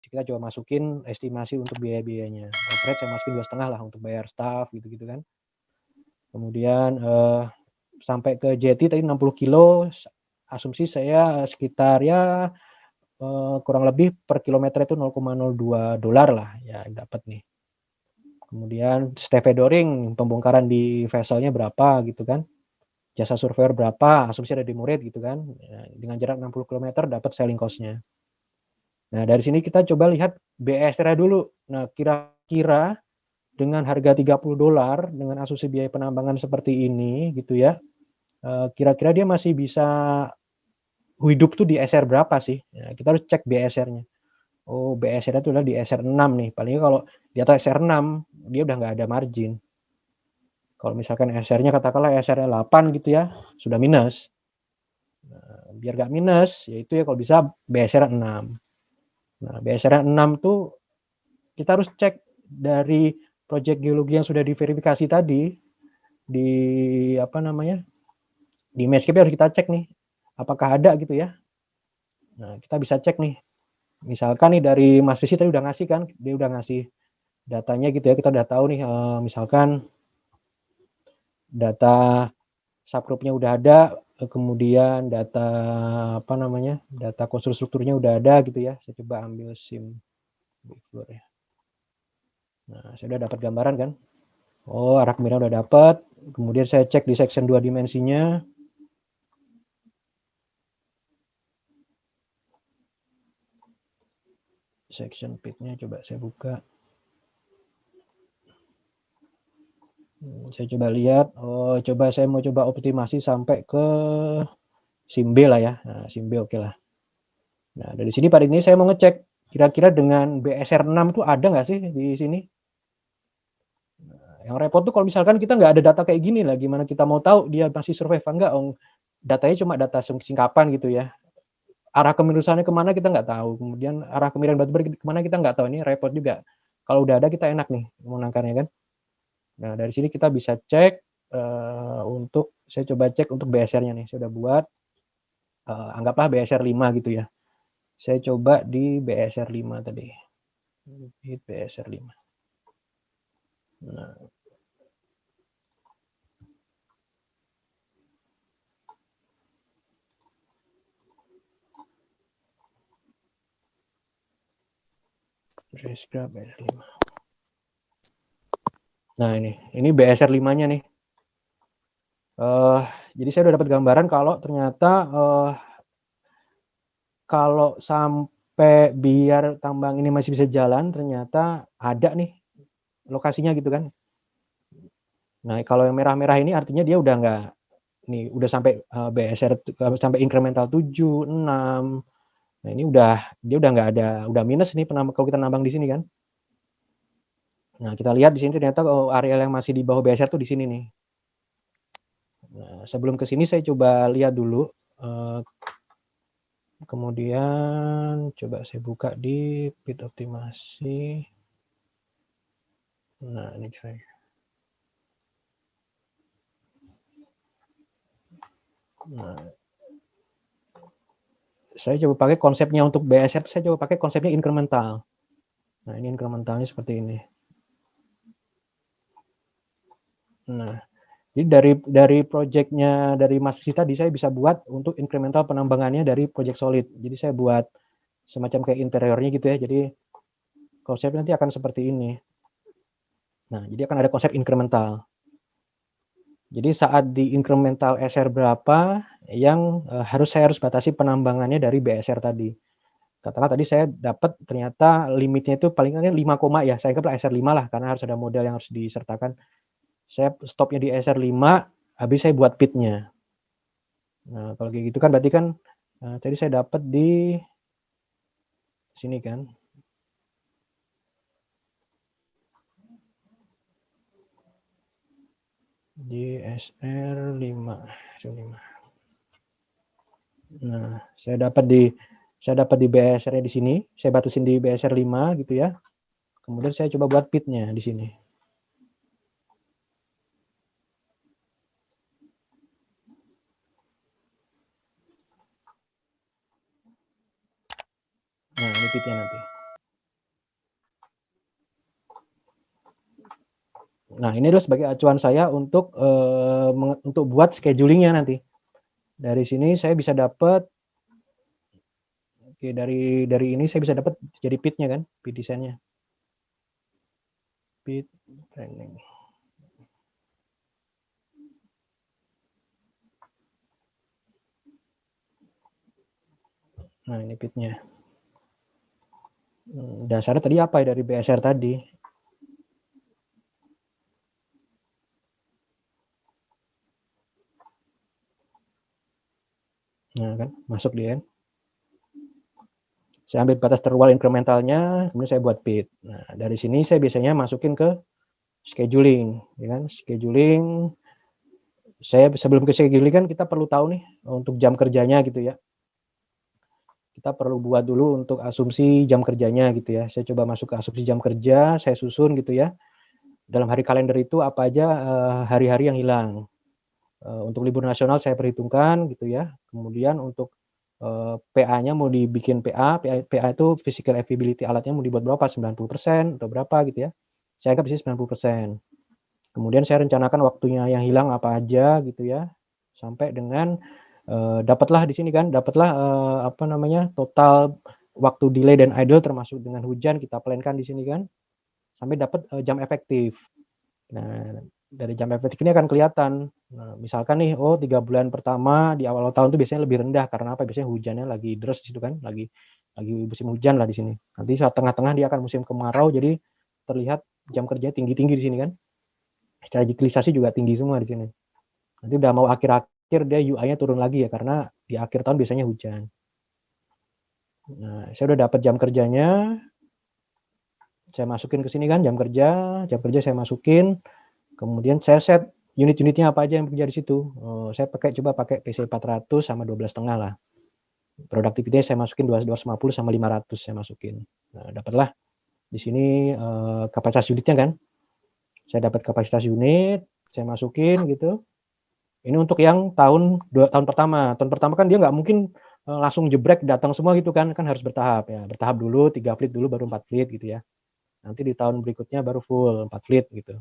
Kita coba masukin estimasi untuk biaya-biayanya. Overhead saya masukin 2,5 lah untuk bayar staff gitu-gitu kan. Kemudian, sampai ke jeti tadi 60 kilo, asumsi saya sekitar ya, kurang lebih per kilometer itu $0,02 lah ya dapat nih. Kemudian stevedoring, pembongkaran di vessel-nya berapa gitu kan. Jasa surveyor berapa, asumsi ada di murid gitu kan. Ya, dengan jarak 60 kilometer dapat selling cost-nya. Nah, dari sini kita coba lihat BSR-nya dulu. Nah, kira-kira dengan harga $30 dengan asumsi biaya penambangan seperti ini gitu ya, kira-kira dia masih bisa hidup tuh di SR berapa sih? Nah, kita harus cek BSR-nya. Oh, BSR-nya tuh adalah di SR 6 nih, paling kalau di atas SR 6 dia udah nggak ada margin. Kalau misalkan SR-nya katakanlah SR 8 gitu ya, sudah minus. Nah, biar nggak minus, yaitu ya kalau bisa BSR 6. Nah, BSR 6 tuh kita harus cek dari proyek geologi yang sudah diverifikasi tadi, di apa namanya, di Medscape harus kita cek nih, apakah ada gitu ya. Nah, kita bisa cek nih, misalkan nih dari Mas Rizky tadi udah ngasih kan, dia udah ngasih datanya gitu ya, kita udah tahu nih, misalkan data subgroupnya udah ada, kemudian data apa namanya, data konstruksi strukturnya udah ada gitu ya. Saya coba ambil SIM before ya. Nah, saya udah dapat gambaran kan. Oh, arah kemiringan udah dapat. Kemudian saya cek di section 2 dimensinya. Section pitnya coba saya buka. Saya coba lihat. Oh, saya mau coba optimasi sampai ke SIM B lah ya. Nah, SIM B oke lah. Nah, dari sini pada ini saya mau ngecek kira-kira dengan BSR 6 itu ada nggak sih di sini? Yang repot tuh kalau misalkan kita nggak ada data kayak gini lah, gimana kita mau tahu dia masih survive apa enggak, datanya cuma data singkapan gitu ya. Arah kemirusannya kemana kita nggak tahu, kemudian arah kemiringan batu bara kemana kita nggak tahu, ini repot juga. Kalau udah ada kita enak nih mau nangkarnya kan. Nah, dari sini kita bisa cek, untuk saya coba cek untuk BSR-nya nih, saya udah buat, anggaplah BSR 5 gitu ya. Saya coba di BSR 5 tadi, di BSR 5. Nah, Resgrab BSR 5. Nah, ini BSR 5-nya nih. Jadi saya udah dapat gambaran kalau ternyata, kalau sampai biar tambang ini masih bisa jalan, ternyata ada nih lokasinya gitu kan. Nah, kalau yang merah-merah ini artinya dia udah nggak nih, udah sampai, BSR sampai incremental 7, 6. Nah, ini dia udah nggak ada, udah minus nih kalau kita nambang di sini kan. Nah, kita lihat di sini ternyata, area yang masih di bawah BSR tuh di sini nih. Nah, sebelum ke sini saya coba lihat dulu, kemudian coba saya buka di pit optimasi. Nah, ini saya. Nah, saya coba pakai konsepnya untuk BSR, saya coba pakai konsepnya incremental. Nah, ini incrementalnya seperti ini. Nah, jadi dari proyeknya dari Mas Rizky tadi saya bisa buat untuk incremental penambangannya dari proyek solid. Jadi saya buat semacam kayak interiornya gitu ya. Jadi konsepnya nanti akan seperti ini. Nah, jadi akan ada konsep incremental. Jadi saat di incremental SR berapa yang saya harus batasi penambangannya dari BSR tadi. Katakanlah tadi saya dapat ternyata limitnya itu palingan 5, ya. Saya anggaplah SR 5 lah karena harus ada modal yang harus disertakan. Saya stopnya di SR 5, habis saya buat pitnya. Nah, kalau kayak gitu kan berarti kan tadi saya dapat di sini kan. Di SR 5. Nah, saya dapat di BSR-nya di sini, saya batasin di BSR 5 gitu ya. Kemudian saya coba buat pitnya di sini. Nah, ini pitnya nanti. Nah, ini adalah sebagai acuan saya untuk, untuk buat scheduling-nya nanti. Dari sini saya bisa dapat oke, dari ini saya bisa dapat jadi PIT-nya kan, PIT desainnya. PIT training. Nah, ini PIT-nya. Dasarnya tadi apa ya dari BSR tadi? Nah, kan masuk dia kan. Saya ambil batas terluar incrementalnya, kemudian saya buat PIT. Nah, dari sini saya biasanya masukin ke scheduling, ya kan. Scheduling, saya sebelum ke scheduling kan kita perlu tahu nih untuk jam kerjanya gitu ya. Kita perlu buat dulu untuk asumsi jam kerjanya gitu ya. Saya coba masuk ke asumsi jam kerja, saya susun gitu ya. Dalam hari kalender itu apa aja hari-hari yang hilang. Untuk libur nasional saya perhitungkan gitu ya. Kemudian untuk PA-nya mau dibikin PA itu physical availability alatnya mau dibuat berapa, 90% atau berapa gitu ya. Saya anggap di sini 90%. Kemudian saya rencanakan waktunya yang hilang apa aja gitu ya. Sampai dengan dapatlah di sini kan, apa namanya, total waktu delay dan idle termasuk dengan hujan kita plan-kan di sini kan, sampai dapat jam efektif. Nah, dari jam efektif ini akan kelihatan. Nah, misalkan nih, oh 3 bulan pertama di awal tahun itu biasanya lebih rendah karena apa? Biasanya hujannya lagi deras di situ kan, lagi musim hujan lah di sini. Nanti saat tengah-tengah dia akan musim kemarau, jadi terlihat jam kerja tinggi-tinggi di sini kan. Secara utilisasi juga tinggi semua di sini. Nanti udah mau akhir-akhir dia UI-nya turun lagi ya karena di akhir tahun biasanya hujan. Nah, saya udah dapat jam kerjanya, saya masukin ke sini kan jam kerja saya masukin, kemudian saya set unit-unitnya apa aja yang bekerja di situ. Saya coba pakai PC 400 sama 12,5 lah. Productivity-nya saya masukin 250 sama 500 saya masukin. Nah, dapatlah di sini kapasitas unitnya kan. Saya dapat kapasitas unit, saya masukin gitu. Ini untuk yang tahun pertama. Tahun pertama kan dia nggak mungkin langsung jebrek datang semua gitu kan harus bertahap ya. Bertahap dulu 3 fleet dulu baru 4 fleet gitu ya. Nanti di tahun berikutnya baru full 4 fleet gitu.